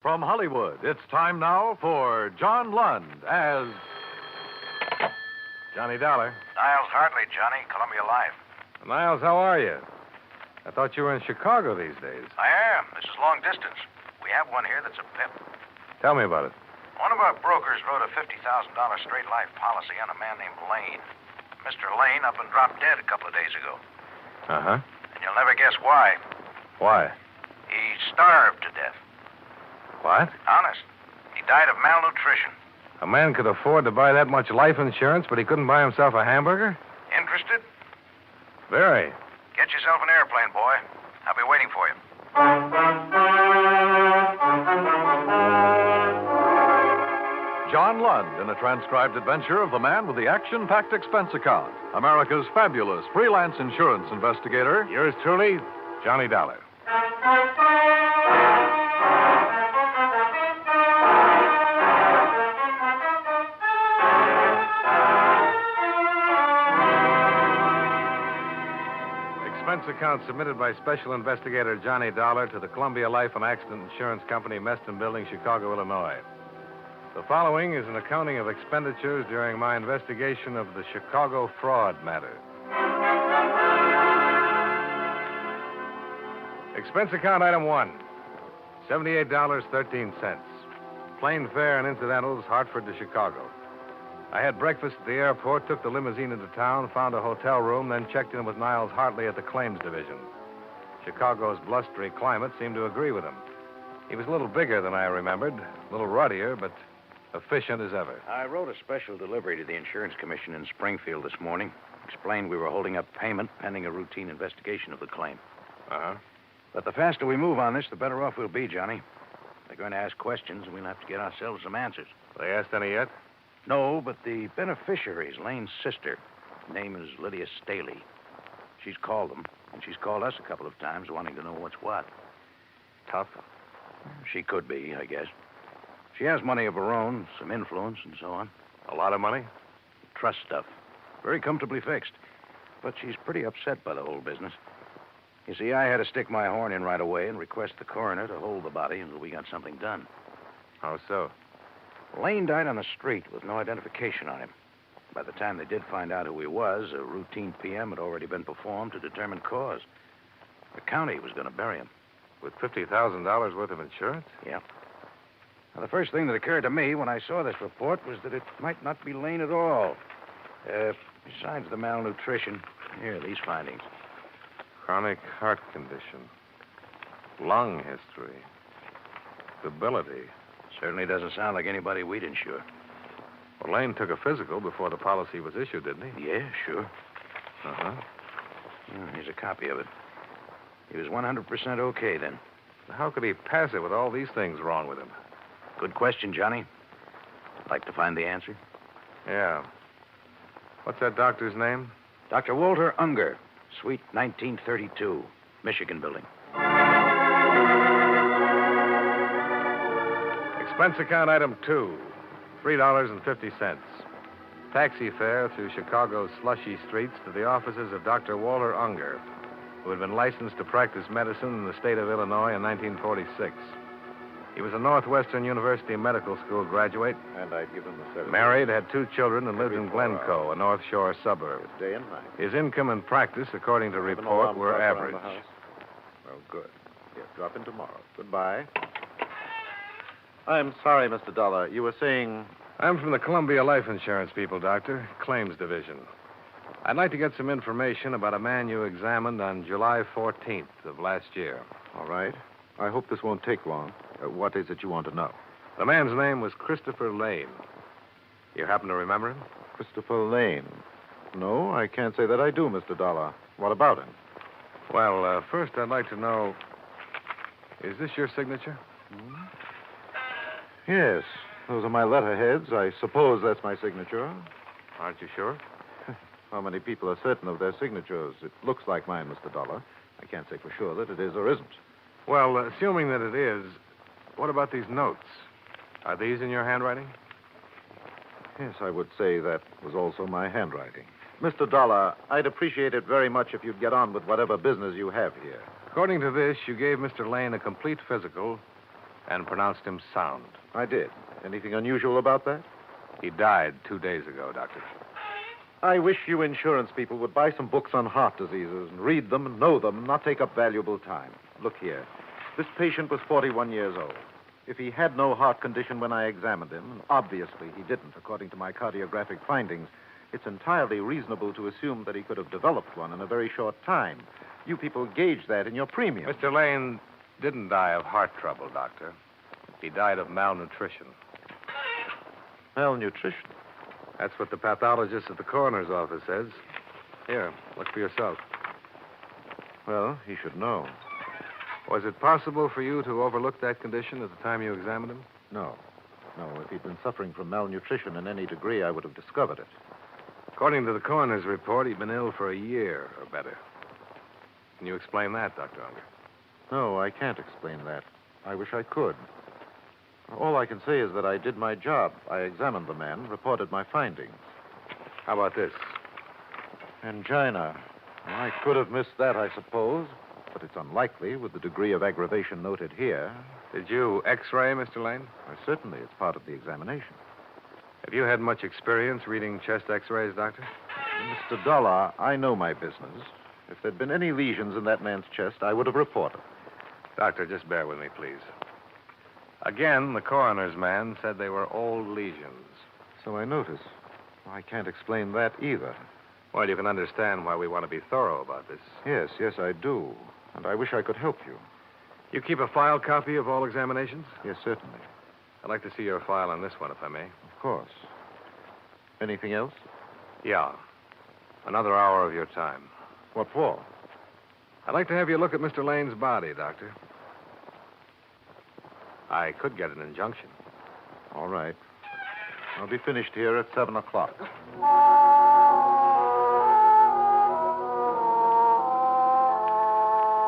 From Hollywood, it's time now for John Lund as Johnny Dollar. Niles Hartley, Johnny, Columbia Life. Niles, how are you? I thought you were in Chicago these days. I am. This is long distance. We have one here that's a pip. Tell me about it. One of our brokers wrote a $50,000 straight life policy on a man named Lane. Mr. Lane up and dropped dead a couple of days ago. Uh-huh. And you'll never guess why. Why? He starved to death. What? Honest. He died of malnutrition. A man could afford to buy that much life insurance, but he couldn't buy himself a hamburger? Interested? Very. Get yourself an airplane, boy. I'll be waiting for you. John Lund in a transcribed adventure of the man with the action-packed expense account. America's fabulous freelance insurance investigator. Yours truly, Johnny Dollar. Expense account submitted by Special Investigator Johnny Dollar to the Columbia Life and Accident Insurance Company, Meston Building, Chicago, Illinois. The following is an accounting of expenditures during my investigation of the Chicago fraud matter. Expense account item 1, $78.13. Plane fare and incidentals, Hartford to Chicago. I had breakfast at the airport, took the limousine into town, found a hotel room, then checked in with Niles Hartley at the claims division. Chicago's blustery climate seemed to agree with him. He was a little bigger than I remembered, a little ruddier, but efficient as ever. I wrote a special delivery to the Insurance Commission in Springfield this morning. Explained we were holding up payment pending a routine investigation of the claim. Uh-huh. But the faster we move on this, the better off we'll be, Johnny. They're going to ask questions, and we'll have to get ourselves some answers. They asked any yet? No, but the beneficiary is Lane's sister. Her name is Lydia Staley. She's called them, and she's called us a couple of times wanting to know what's what. Tough. She could be, I guess. She has money of her own, some influence, and so on. A lot of money? Trust stuff. Very comfortably fixed. But she's pretty upset by the whole business. You see, I had to stick my horn in right away and request the coroner to hold the body until we got something done. How so? Lane died on the street with no identification on him. By the time they did find out who he was, a routine PM had already been performed to determine cause. The county was going to bury him. With $50,000 worth of insurance? Yeah. Now, the first thing that occurred to me when I saw this report was that it might not be Lane at all. Besides the malnutrition, here are these findings. Chronic heart condition. Lung history. Debility. Certainly doesn't sound like anybody we'd insure. Well, Lane took a physical before the policy was issued, didn't he? Yeah, sure. Uh-huh. Here's a copy of it. He was 100% okay then. How could he pass it with all these things wrong with him? Good question, Johnny. Like to find the answer? Yeah. What's that doctor's name? Dr. Walter Unger, Suite 1932, Michigan Building. Expense account item 2, $3.50. Taxi fare through Chicago's slushy streets to the offices of Dr. Walter Unger, who had been licensed to practice medicine in the state of Illinois in 1946. He was a Northwestern University Medical School graduate. And I'd give him the service. Married, had 2 children, and lived in Glencoe, a North Shore suburb. Day and night. His income and practice, according to report, were average. Oh, good. Yes, drop in tomorrow. Goodbye. I'm sorry, Mr. Dollar. You were saying... I'm from the Columbia Life Insurance people, Doctor. Claims Division. I'd like to get some information about a man you examined on July 14th of last year. All right. I hope this won't take long. What is it you want to know? The man's name was Christopher Lane. You happen to remember him? Christopher Lane. No, I can't say that I do, Mr. Dollar. What about him? Well, first I'd like to know, is this your signature? Yes. Those are my letterheads. I suppose that's my signature. Aren't you sure? How many people are certain of their signatures? It looks like mine, Mr. Dollar. I can't say for sure that it is or isn't. Well, assuming that it is, what about these notes? Are these in your handwriting? Yes, I would say that was also my handwriting. Mr. Dollar, I'd appreciate it very much if you'd get on with whatever business you have here. According to this, you gave Mr. Lane a complete physical and pronounced him sound. I did. Anything unusual about that? He died 2 days ago, Doctor. I wish you insurance people would buy some books on heart diseases and read them and know them and not take up valuable time. Look here. This patient was 41 years old. If he had no heart condition when I examined him, and obviously he didn't, according to my cardiographic findings, it's entirely reasonable to assume that he could have developed one in a very short time. You people gauge that in your premium. Mr. Lane didn't die of heart trouble, Doctor. He died of malnutrition. Malnutrition? That's what the pathologist at the coroner's office says. Here, look for yourself. Well, he should know. Was it possible for you to overlook that condition at the time you examined him? No. No, if he'd been suffering from malnutrition in any degree, I would have discovered it. According to the coroner's report, he'd been ill for a year or better. Can you explain that, Dr. Unger? No, I can't explain that. I wish I could. All I can say is that I did my job. I examined the man, reported my findings. How about this? Angina. Well, I could have missed that, I suppose, but it's unlikely with the degree of aggravation noted here. Did you x-ray, Mr. Lane? Well, certainly, it's part of the examination. Have you had much experience reading chest x-rays, Doctor? Mr. Dollar, I know my business. If there'd been any lesions in that man's chest, I would have reported. Doctor, just bear with me, please. Again, the coroner's man said they were old lesions. So I notice. I can't explain that either. Well, you can understand why we want to be thorough about this. Yes, I do. And I wish I could help you. You keep a file copy of all examinations? Yes, certainly. I'd like to see your file on this one, if I may. Of course. Anything else? Yeah. Another hour of your time. What for? I'd like to have you look at Mr. Lane's body, Doctor. I could get an injunction. All right. I'll be finished here at 7 o'clock.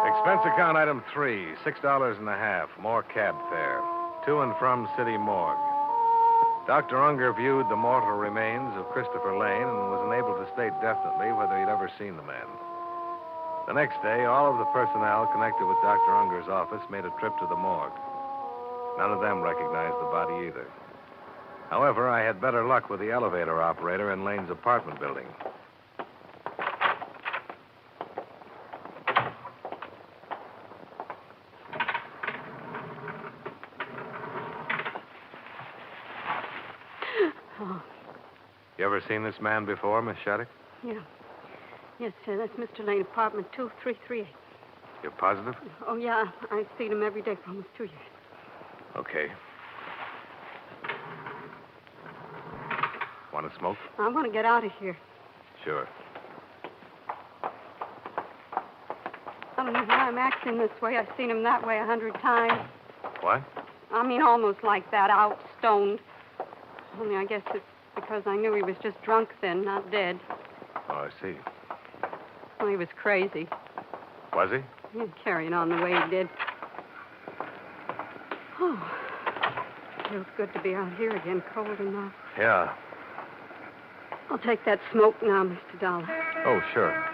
Expense account item 3, $6.50, more cab fare, to and from City Morgue. Dr. Unger viewed the mortal remains of Christopher Lane and was unable to state definitely whether he'd ever seen the man. The next day, all of the personnel connected with Dr. Unger's office made a trip to the morgue. None of them recognized the body either. However, I had better luck with the elevator operator in Lane's apartment building. Oh. You ever seen this man before, Miss Shattuck? Yeah. Yes, sir. That's Mr. Lane, apartment 2338. You're positive? Oh, yeah. I've seen him every day for almost 2 years. Okay. Want to smoke? I want to get out of here. Sure. I don't know why I'm acting this way. I've seen him that way 100 times. What? I mean, almost like that, out, stoned. Only I guess it's because I knew he was just drunk then, not dead. Oh, I see. Well, he was crazy. Was he? Yeah, carrying on the way he did. Oh, feels good to be out here again, cold enough. Yeah. I'll take that smoke now, Mr. Dollar. Oh, sure.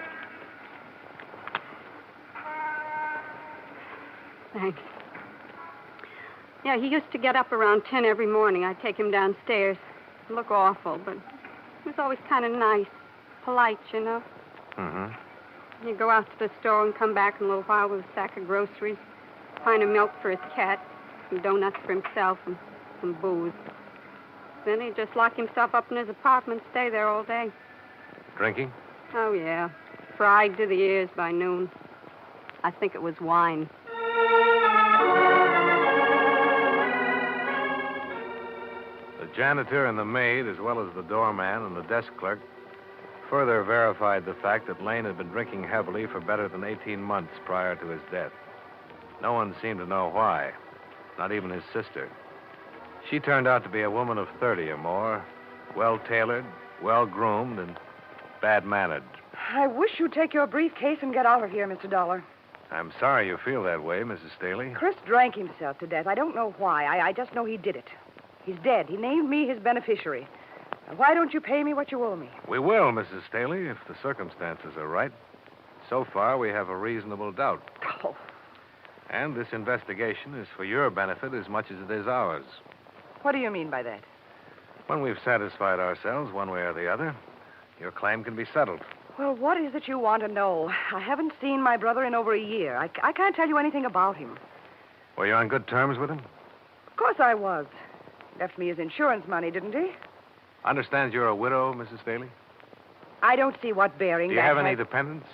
Thanks. Yeah, he used to get up around 10 every morning. I'd take him downstairs. He'd look awful, but he was always kind of nice, polite, you know. Mm-hmm. He'd go out to the store and come back in a little while with a sack of groceries, a pint of milk for his cat, some donuts for himself, and some booze. Then he'd just lock himself up in his apartment, stay there all day. Drinking? Oh, yeah. Fried to the ears by noon. I think it was wine. The janitor and the maid, as well as the doorman and the desk clerk, further verified the fact that Lane had been drinking heavily for better than 18 months prior to his death. No one seemed to know why, not even his sister. She turned out to be a woman of 30 or more, well-tailored, well-groomed, and bad-mannered. I wish you'd take your briefcase and get out of here, Mr. Dollar. I'm sorry you feel that way, Mrs. Staley. Chris drank himself to death. I don't know why. I just know he did it. He's dead. He named me his beneficiary. Now, why don't you pay me what you owe me? We will, Mrs. Staley, if the circumstances are right. So far, we have a reasonable doubt. Oh. And this investigation is for your benefit as much as it is ours. What do you mean by that? When we've satisfied ourselves one way or the other, your claim can be settled. Well, what is it you want to know? I haven't seen my brother in over a year. I can't tell you anything about him. Were you on good terms with him? Of course I was. Left me his insurance money, didn't he? Understand you're a widow, Mrs. Staley? I don't see what bearing Do you that have any has- dependents?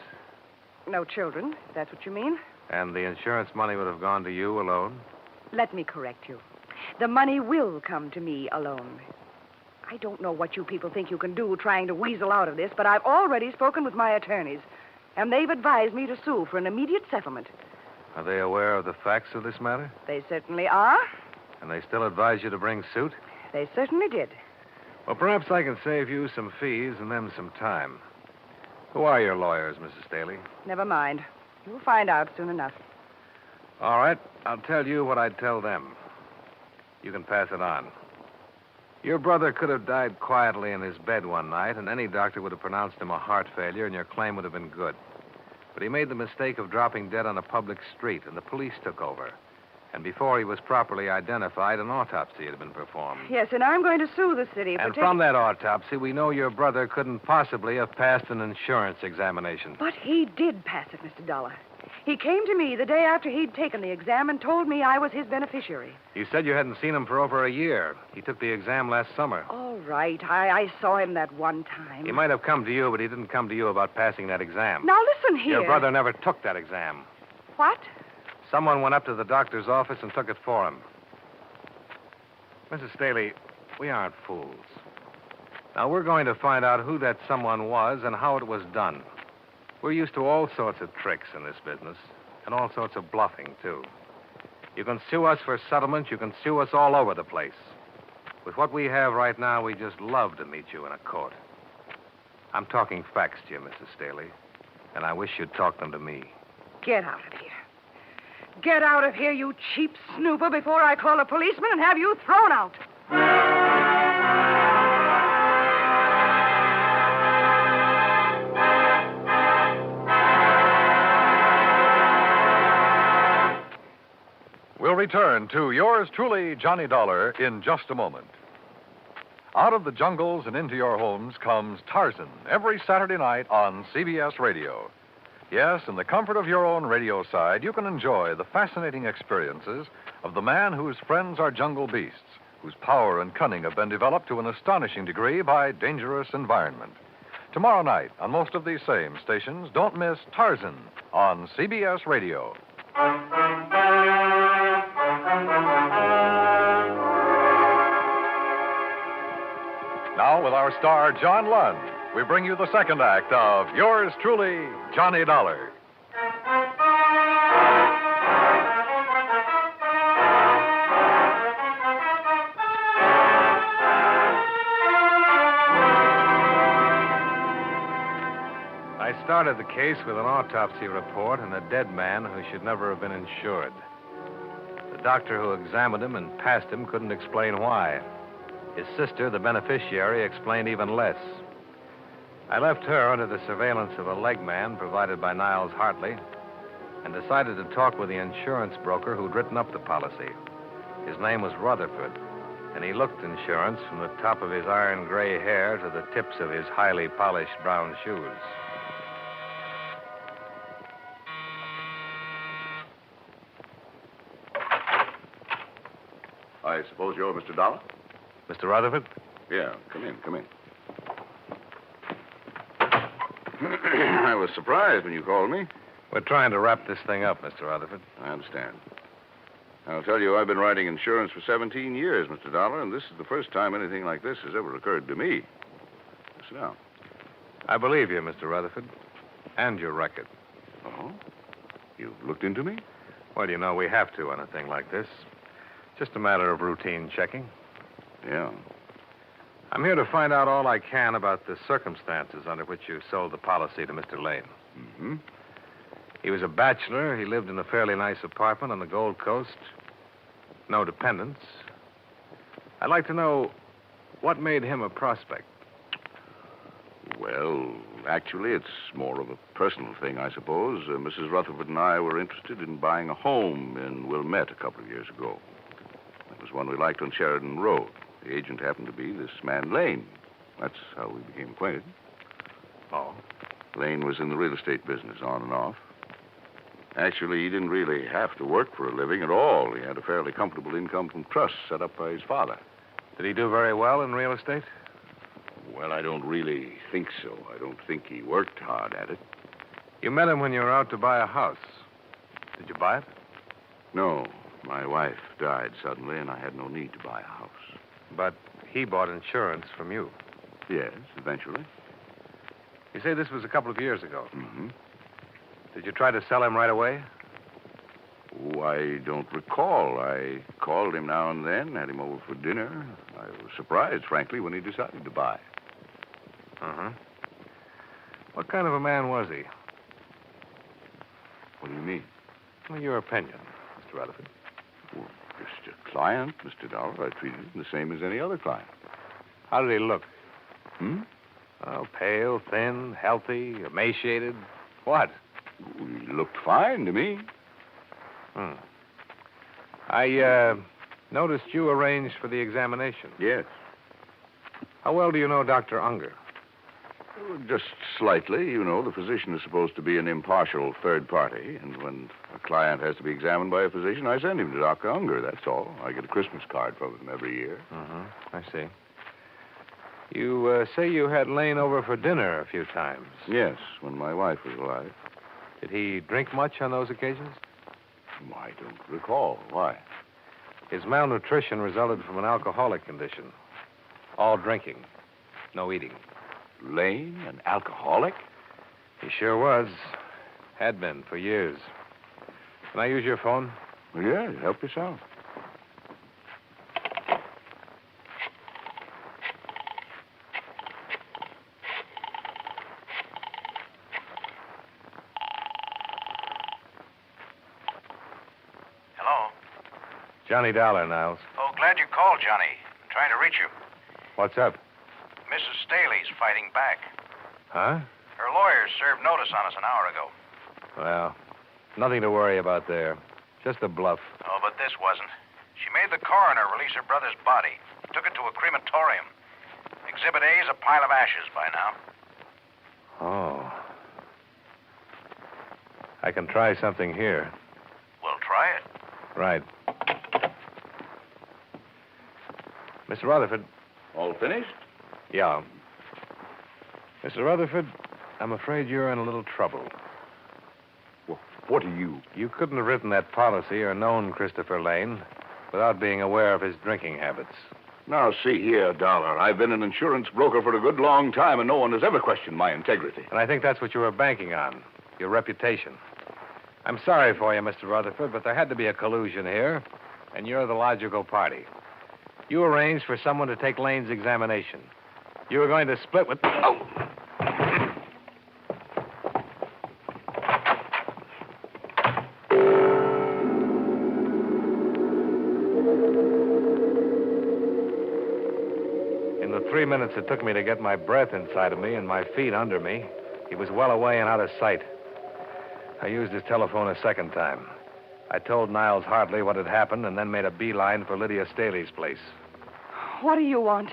No children, if that's what you mean. And the insurance money would have gone to you alone? Let me correct you. The money will come to me alone. I don't know what you people think you can do trying to weasel out of this, but I've already spoken with my attorneys, and they've advised me to sue for an immediate settlement. Are they aware of the facts of this matter? They certainly are. And they still advise you to bring suit? They certainly did. Well, perhaps I can save you some fees and them some time. Who are your lawyers, Mrs. Staley? Never mind. You'll find out soon enough. All right. I'll tell you what I'd tell them. You can pass it on. Your brother could have died quietly in his bed one night, and any doctor would have pronounced him a heart failure, and your claim would have been good. But he made the mistake of dropping dead on a public street, and the police took over. And before he was properly identified, an autopsy had been performed. Yes, and I'm going to sue the city for And from that autopsy, we know your brother couldn't possibly have passed an insurance examination. But he did pass it, Mr. Dollar. He came to me the day after he'd taken the exam and told me I was his beneficiary. You said you hadn't seen him for over a year. He took the exam last summer. All right. I saw him that one time. He might have come to you, but he didn't come to you about passing that exam. Now, listen here. Your brother never took that exam. What? Someone went up to the doctor's office and took it for him. Mrs. Staley, we aren't fools. Now, we're going to find out who that someone was and how it was done. We're used to all sorts of tricks in this business, and all sorts of bluffing, too. You can sue us for settlement. You can sue us all over the place. With what we have right now, we just love to meet you in a court. I'm talking facts to you, Mrs. Staley, and I wish you'd talk them to me. Get out of here. Get out of here, you cheap snooper, before I call a policeman and have you thrown out. We'll return to yours truly, Johnny Dollar, in just a moment. Out of the jungles and into your homes comes Tarzan every Saturday night on CBS Radio. Yes, in the comfort of your own radio side, you can enjoy the fascinating experiences of the man whose friends are jungle beasts, whose power and cunning have been developed to an astonishing degree by dangerous environment. Tomorrow night, on most of these same stations, don't miss Tarzan on CBS Radio. Now, with our star, John Lund, we bring you the second act of yours truly, Johnny Dollar. I started the case with an autopsy report and a dead man who should never have been insured. The doctor who examined him and passed him couldn't explain why. His sister, the beneficiary, explained even less. I left her under the surveillance of a leg man provided by Niles Hartley and decided to talk with the insurance broker who'd written up the policy. His name was Rutherford, and he looked insurance from the top of his iron gray hair to the tips of his highly polished brown shoes. I suppose you're Mr. Dollar? Mr. Rutherford? Yeah, come in. I was surprised when you called me. We're trying to wrap this thing up, Mr. Rutherford. I understand. I'll tell you, I've been writing insurance for 17 years, Mr. Dollar, and this is the first time anything like this has ever occurred to me. Sit down. I believe you, Mr. Rutherford, and your record. Oh? You've looked into me? Well, you know, we have to on a thing like this. Just a matter of routine checking. Yeah. I'm here to find out all I can about the circumstances under which you sold the policy to Mr. Lane. Mm-hmm. He was a bachelor. He lived in a fairly nice apartment on the Gold Coast. No dependents. I'd like to know what made him a prospect. Well, actually, it's more of a personal thing, I suppose. Mrs. Rutherford and I were interested in buying a home in Wilmette a couple of years ago. It was one we liked on Sheridan Road. The agent happened to be this man, Lane. That's how we became acquainted. Oh? Lane was in the real estate business, on and off. Actually, he didn't really have to work for a living at all. He had a fairly comfortable income from trusts set up by his father. Did he do very well in real estate? Well, I don't really think so. I don't think he worked hard at it. You met him when you were out to buy a house. Did you buy it? No. My wife died suddenly, and I had no need to buy a house. But he bought insurance from you. Yes, eventually. You say this was a couple of years ago. Mm-hmm. Did you try to sell him right away? Oh, I don't recall. I called him now and then, had him over for dinner. I was surprised, frankly, when he decided to buy. Uh-huh. What kind of a man was he? What do you mean? Well, your opinion, Mr. Rutherford. Well, just a client, Mr. Dollar. I treated him the same as any other client. How did he look? Hmm? Oh, pale, thin, healthy, emaciated. What? He looked fine to me. I noticed you arranged for the examination. Yes. How well do you know Dr. Unger? Just slightly. You know, the physician is supposed to be an impartial third party, and when a client has to be examined by a physician, I send him to Dr. Unger, that's all. I get a Christmas card from him every year. I see. You say you had Lane over for dinner a few times. Yes, when my wife was alive. Did he drink much on those occasions? I don't recall. Why? His malnutrition resulted from an alcoholic condition. All drinking, no eating. Lane, an alcoholic? He sure was. Had been for years. Can I use your phone? Well, yeah, help yourself. Hello? Johnny Dollar, Niles. Oh, glad you called, Johnny. I'm trying to reach you. What's up? Mrs. Staley's fighting back. Huh? Her lawyers served notice on us an hour ago. Well, nothing to worry about there. Just a bluff. Oh, but this wasn't. She made the coroner release her brother's body. Took it to a crematorium. Exhibit A is a pile of ashes by now. Oh. I can try something here. Well, try it. Right. Mr. Rutherford. All finished? Yeah. Mr. Rutherford, I'm afraid you're in a little trouble. Well, what are you? You couldn't have written that policy or known Christopher Lane without being aware of his drinking habits. Now, see here, Dollar. I've been an insurance broker for a good long time, and no one has ever questioned my integrity. And I think that's what you were banking on, your reputation. I'm sorry for you, Mr. Rutherford, but there had to be a collusion here, and you're the logical party. You arranged for someone to take Lane's examination. You were going to split with... Oh! In the 3 minutes it took me to get my breath inside of me and my feet under me, he was well away and out of sight. I used his telephone a second time. I told Niles Hartley what had happened and then made a beeline for Lydia Staley's place. What do you want?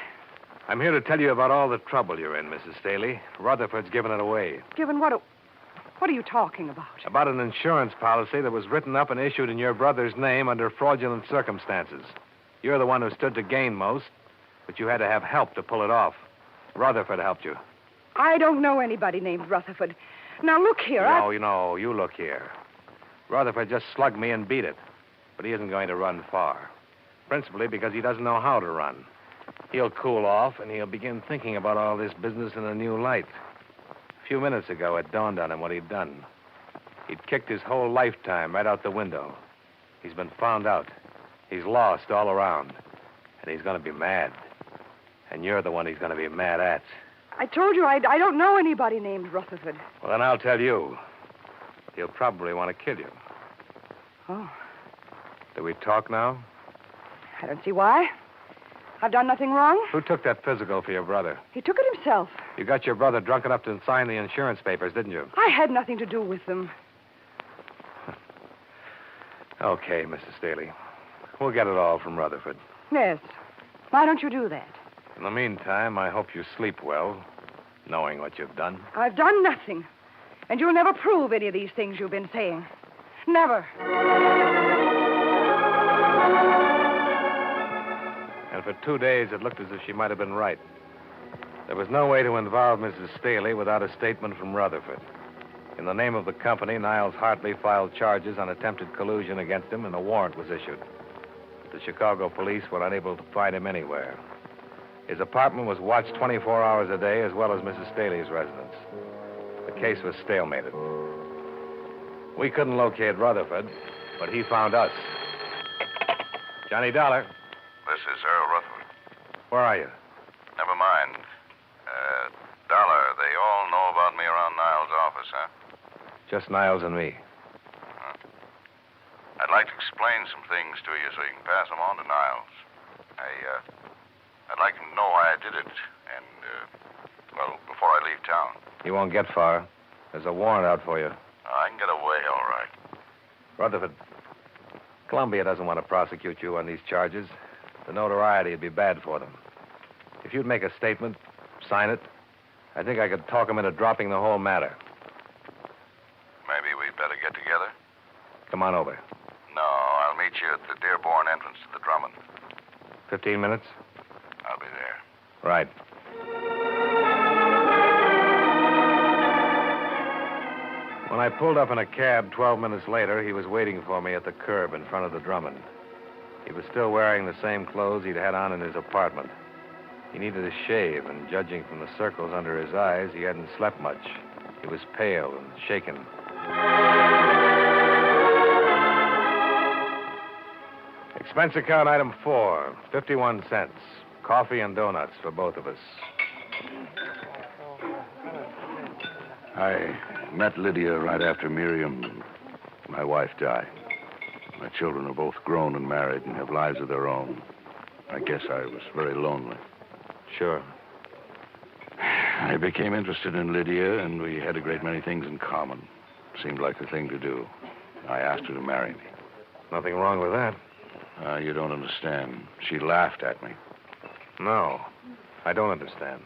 I'm here to tell you about all the trouble you're in, Mrs. Staley. Rutherford's given it away. Given what? What are you talking about? About an insurance policy that was written up and issued in your brother's name under fraudulent circumstances. You're the one who stood to gain most, but you had to have help to pull it off. Rutherford helped you. I don't know anybody named Rutherford. Now, look here, You look here. Rutherford just slugged me and beat it. But he isn't going to run far. Principally because he doesn't know how to run. He'll cool off, and he'll begin thinking about all this business in a new light. A few minutes ago, it dawned on him what he'd done. He'd kicked his whole lifetime right out the window. He's been found out. He's lost all around. And he's going to be mad. And you're the one he's going to be mad at. I told you I don't know anybody named Rutherford. Well, then I'll tell you. He'll probably want to kill you. Oh. Do we talk now? I don't see why. I've done nothing wrong. Who took that physical for your brother? He took it himself. You got your brother drunk enough to sign the insurance papers, didn't you? I had nothing to do with them. Okay, Mrs. Staley. We'll get it all from Rutherford. Yes. Why don't you do that? In the meantime, I hope you sleep well, knowing what you've done. I've done nothing. And you'll never prove any of these things you've been saying. Never. And for 2 days, it looked as if she might have been right. There was no way to involve Mrs. Staley without a statement from Rutherford. In the name of the company, Niles Hartley filed charges on attempted collusion against him, and a warrant was issued. The Chicago police were unable to find him anywhere. His apartment was watched 24 hours a day, as well as Mrs. Staley's residence. The case was stalemated. We couldn't locate Rutherford, but he found us. Johnny Dollar, This is Earl Rutherford. where are you? Never mind. Dollar, they all know about me around Niles' office, huh? Just Niles and me. I'd like to explain some things to you so you can pass them on to Niles. I'd like him to know why I did it, and, before I leave town. You won't get far. There's a warrant out for you. I can get away, all right. Rutherford, Columbia doesn't want to prosecute you on these charges. The notoriety would be bad for them. If you'd make a statement, sign it, I think I could talk them into dropping the whole matter. Maybe we'd better get together. Come on over. No, I'll meet you at the Dearborn entrance to the Drummond. 15 minutes? I'll be there. Right. When I pulled up in a cab 12 minutes later, he was waiting for me at the curb in front of the Drummond. He was still wearing the same clothes he'd had on in his apartment. He needed a shave, and judging from the circles under his eyes, he hadn't slept much. He was pale and shaken. Expense account item 4, 51 cents. Coffee and donuts for both of us. I met Lydia right after Miriam, my wife, died. My children are both grown and married and have lives of their own. I guess I was very lonely. Sure. I became interested in Lydia, and we had a great many things in common. Seemed like the thing to do. I asked her to marry me. Nothing wrong with that. You don't understand. She laughed at me. No, I don't understand.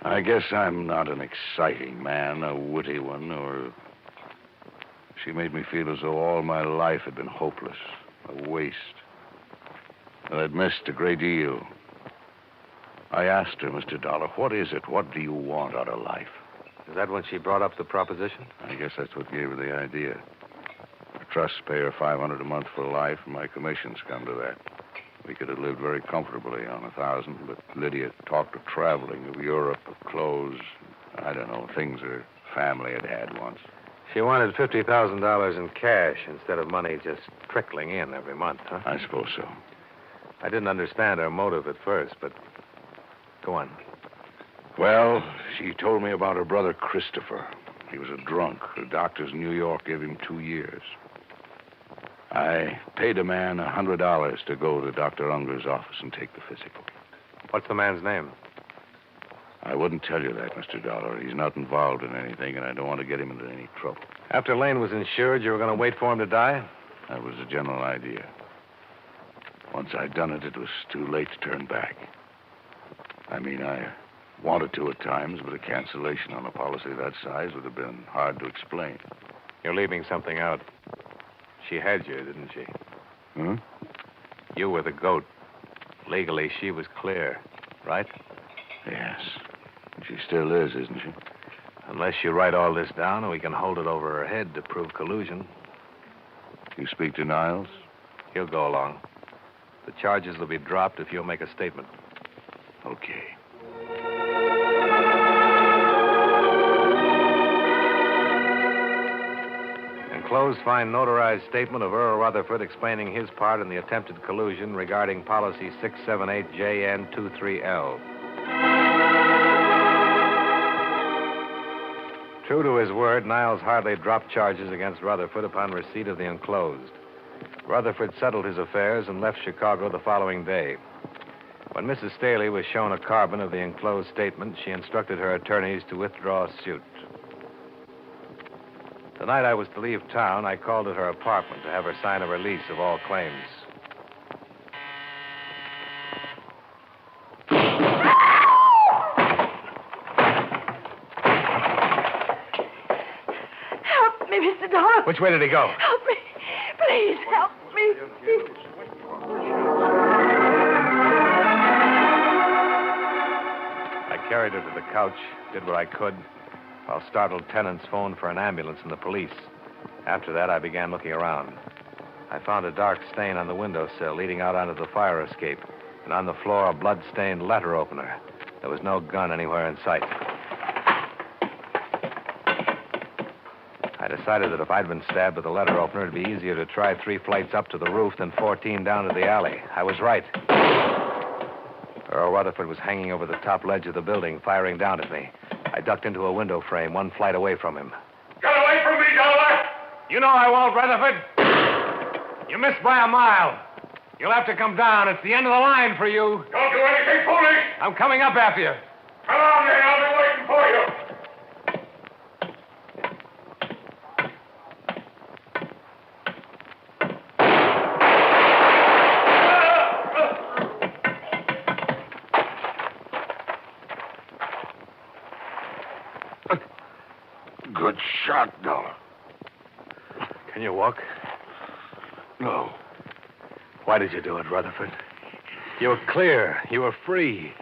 I guess I'm not an exciting man, a witty one, or... She made me feel as though all my life had been hopeless, a waste. And I'd missed a great deal. I asked her, Mr. Dollar, what is it? What do you want out of life? Is that when she brought up the proposition? I guess that's what gave her the idea. The trusts pay her $500 a month for life, and my commissions come to that. We could have lived very comfortably on $1,000, but Lydia talked of traveling, of Europe, of clothes. I don't know, things her family had had once. She wanted $50,000 in cash instead of money just trickling in every month, huh? I suppose so. I didn't understand her motive at first, but go on. Well, she told me about her brother Christopher. He was a drunk. The doctors in New York gave him 2 years. I paid a man $100 to go to Dr. Unger's office and take the physical. What's the man's name? I wouldn't tell you that, Mr. Dollar. He's not involved in anything, and I don't want to get him into any trouble. After Lane was insured, you were going to wait for him to die? That was the general idea. Once I'd done it, it was too late to turn back. I mean, I wanted to at times, but a cancellation on a policy that size would have been hard to explain. You're leaving something out. She had you, didn't she? Hmm? You were the goat. Legally, she was clear, right? Yes. She still is, isn't she? Unless you write all this down, and we can hold it over her head to prove collusion. You speak to Niles? He'll go along. The charges will be dropped if you'll make a statement. Okay. Enclosed, find notarized statement of Earl Rutherford explaining his part in the attempted collusion regarding policy 678JN23L. True to his word, Niles Hartley dropped charges against Rutherford upon receipt of the enclosed. Rutherford settled his affairs and left Chicago the following day. When Mrs. Staley was shown a carbon of the enclosed statement, she instructed her attorneys to withdraw suit. The night I was to leave town, I called at her apartment to have her sign a release of all claims. Help me, Mr. Dollar. Which way did he go? Help me. Please help me. I carried her to the couch, did what I could, while startled tenants phoned for an ambulance and the police. After that, I began looking around. I found a dark stain on the windowsill leading out onto the fire escape, and on the floor, a blood-stained letter opener. There was no gun anywhere in sight. I decided that if I'd been stabbed with a letter opener, it'd be easier to try 3 flights up to the roof than 14 down to the alley. I was right. Earl Rutherford was hanging over the top ledge of the building, firing down at me. I ducked into a window frame, 1 flight away from him. Get away from me, Dollar! You know I won't, Rutherford. You missed by a mile. You'll have to come down. It's the end of the line for you. Don't do anything foolish! I'm coming up after you. Come on, then. I'll be waiting for you. Good shot, Dollar. Can you walk? No. Why did you do it, Rutherford? You were clear. You were free.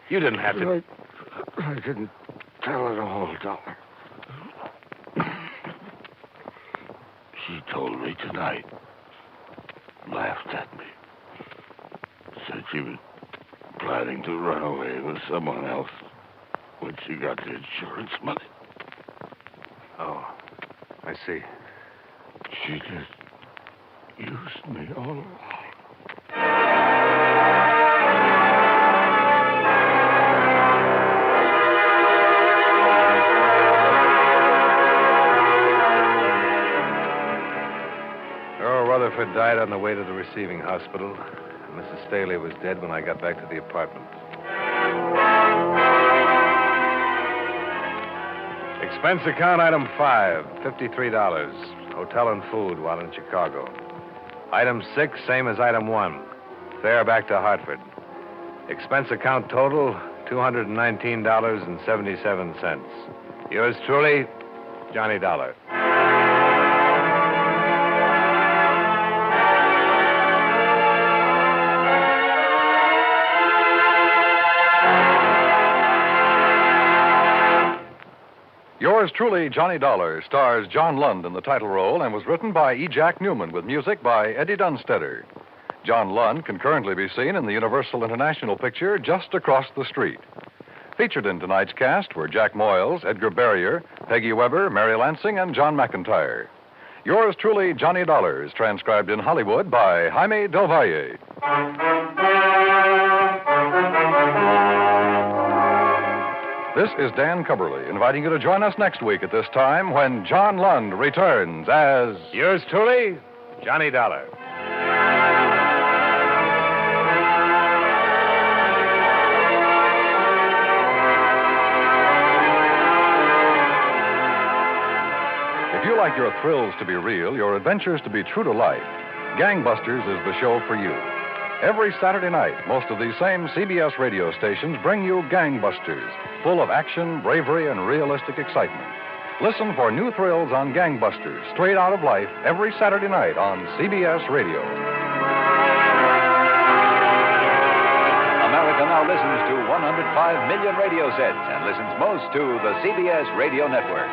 You didn't have to. I didn't tell it all, Dollar. She told me tonight. Laughed at me. Said she was planning to run away with someone else when she got the insurance money. Oh, I see. She just used me all along. Earl Rutherford died on the way to the receiving hospital. Mrs. Staley was dead when I got back to the apartment. Expense account item 5, $53. Hotel and food while in Chicago. Item 6, same as item 1. Fare back to Hartford. Expense account total, $219.77. Yours truly, Johnny Dollar. Yours truly, Johnny Dollar, stars John Lund in the title role and was written by E. Jack Newman with music by Eddie Dunstetter. John Lund can currently be seen in the Universal International picture Just Across the Street. Featured in tonight's cast were Jack Moyles, Edgar Barrier, Peggy Weber, Mary Lansing, and John McIntyre. Yours truly, Johnny Dollar, is transcribed in Hollywood by Jaime Del Valle. This is Dan Cubberly inviting you to join us next week at this time when John Lund returns as... Yours truly, Johnny Dollar. If you like your thrills to be real, your adventures to be true to life, Gangbusters is the show for you. Every Saturday night, most of these same CBS radio stations bring you Gangbusters, full of action, bravery, and realistic excitement. Listen for new thrills on Gangbusters, straight out of life, every Saturday night on CBS Radio. America now listens to 105 million radio sets and listens most to the CBS Radio Network.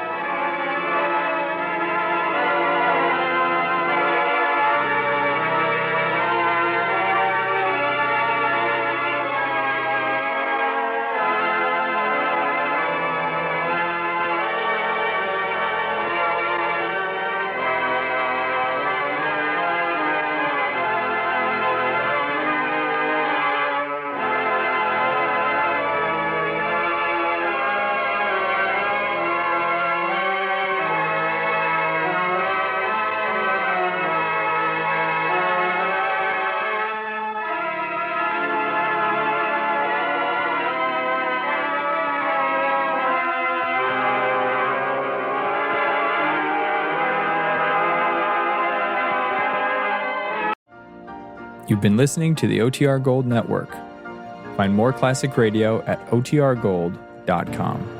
You've been listening to the OTR Gold Network. Find more classic radio at otrgold.com.